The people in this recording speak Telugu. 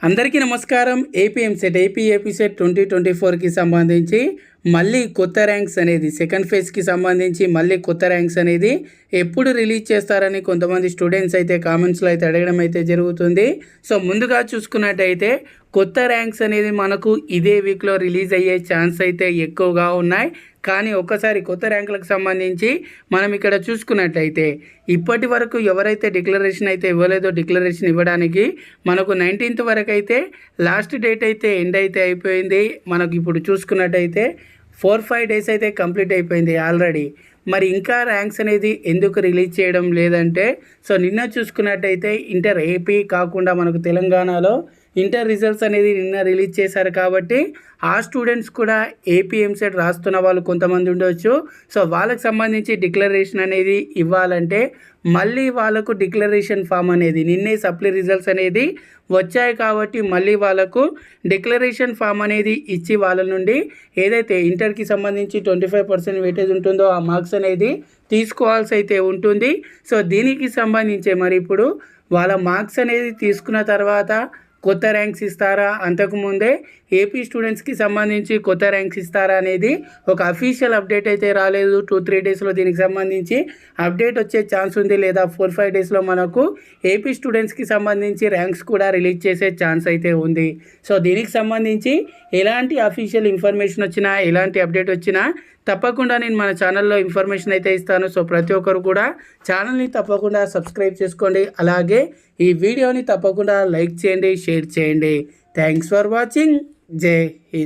అందరికీ నమస్కారం. ఏపీఎంసెట్ 2024కి సంబంధించి మళ్ళీ కొత్త ర్యాంక్స్ అనేది సెకండ్ ఫేజ్కి సంబంధించి మళ్ళీ కొత్త ర్యాంక్స్ అనేది ఎప్పుడు రిలీజ్ చేస్తారని కొంతమంది స్టూడెంట్స్ అయితే కామెంట్స్లో అయితే అడగడం అయితే జరుగుతుంది. సో ముందుగా చూసుకున్నట్టయితే కొత్త ర్యాంక్స్ అనేది మనకు ఇదే వీక్లో రిలీజ్ అయ్యే ఛాన్స్ అయితే ఎక్కువగా ఉన్నాయి. కానీ ఒక్కసారి కొత్త ర్యాంకులకు సంబంధించి మనం ఇక్కడ చూసుకున్నట్లయితే ఇప్పటి వరకు ఎవరైతే డిక్లరేషన్ అయితే ఇవ్వలేదో డిక్లరేషన్ ఇవ్వడానికి మనకు 19th వరకు అయితే లాస్ట్ డేట్ అయితే ఎండ్ అయితే అయిపోయింది. మనకు ఇప్పుడు చూసుకున్నట్టయితే 4-5 డేస్ అయితే కంప్లీట్ అయిపోయింది ఆల్రెడీ. మరి ఇంకా ర్యాంక్స్ అనేది ఎందుకు రిలీజ్ చేయడం లేదంటే, సో నిన్న చూసుకున్నట్టయితే ఇంటర్ ఏపీ కాకుండా మనకు తెలంగాణలో ఇంటర్ రిజల్ట్స్ అనేది నిన్న రిలీజ్ చేశారు. కాబట్టి ఆ స్టూడెంట్స్ కూడా ఏపీఎంసెట్ రాస్తున్న వాళ్ళు కొంతమంది ఉండవచ్చు. సో వాళ్ళకి సంబంధించి డిక్లరేషన్ అనేది ఇవ్వాలంటే మళ్ళీ వాళ్ళకు డిక్లరేషన్ ఫామ్ అనేది నిన్నే సప్లీ రిజల్ట్స్ అనేది వచ్చాయి. కాబట్టి మళ్ళీ వాళ్ళకు డిక్లరేషన్ ఫామ్ అనేది ఇచ్చి వాళ్ళ నుండి ఏదైతే ఇంటర్కి సంబంధించి 25% వెయిటేజ్ ఉంటుందో ఆ మార్క్స్ అనేది తీసుకోవాల్సి అయితే ఉంటుంది. సో దీనికి సంబంధించి మరి ఇప్పుడు వాళ్ళ మార్క్స్ అనేది తీసుకున్న తర్వాత కొత్త ర్యాంక్స్ ఇస్తారా, అంతకుముందే ఏపీ స్టూడెంట్స్కి సంబంధించి కొత్త ర్యాంక్స్ ఇస్తారా అనేది ఒక అఫీషియల్ అప్డేట్ అయితే రాలేదు. 2-3 డేస్లో దీనికి సంబంధించి అప్డేట్ వచ్చే ఛాన్స్ ఉంది. లేదా 4-5 డేస్లో మనకు ఏపీ స్టూడెంట్స్కి సంబంధించి ర్యాంక్స్ కూడా రిలీజ్ చేసే ఛాన్స్ అయితే ఉంది. సో దీనికి సంబంధించి ఎలాంటి అఫీషియల్ ఇన్ఫర్మేషన్ వచ్చినా ఎలాంటి అప్డేట్ వచ్చినా తప్పకుండా నేను మన ఛానల్లో ఇన్ఫర్మేషన్ అయితే ఇస్తాను. సో ప్రతి ఒక్కరు కూడా ఛానల్ని తప్పకుండా సబ్స్క్రైబ్ చేసుకోండి. అలాగే ఈ వీడియోని తప్పకుండా లైక్ చేయండి, షేర్ చేయండి. Thanks for watching. జై హింద్.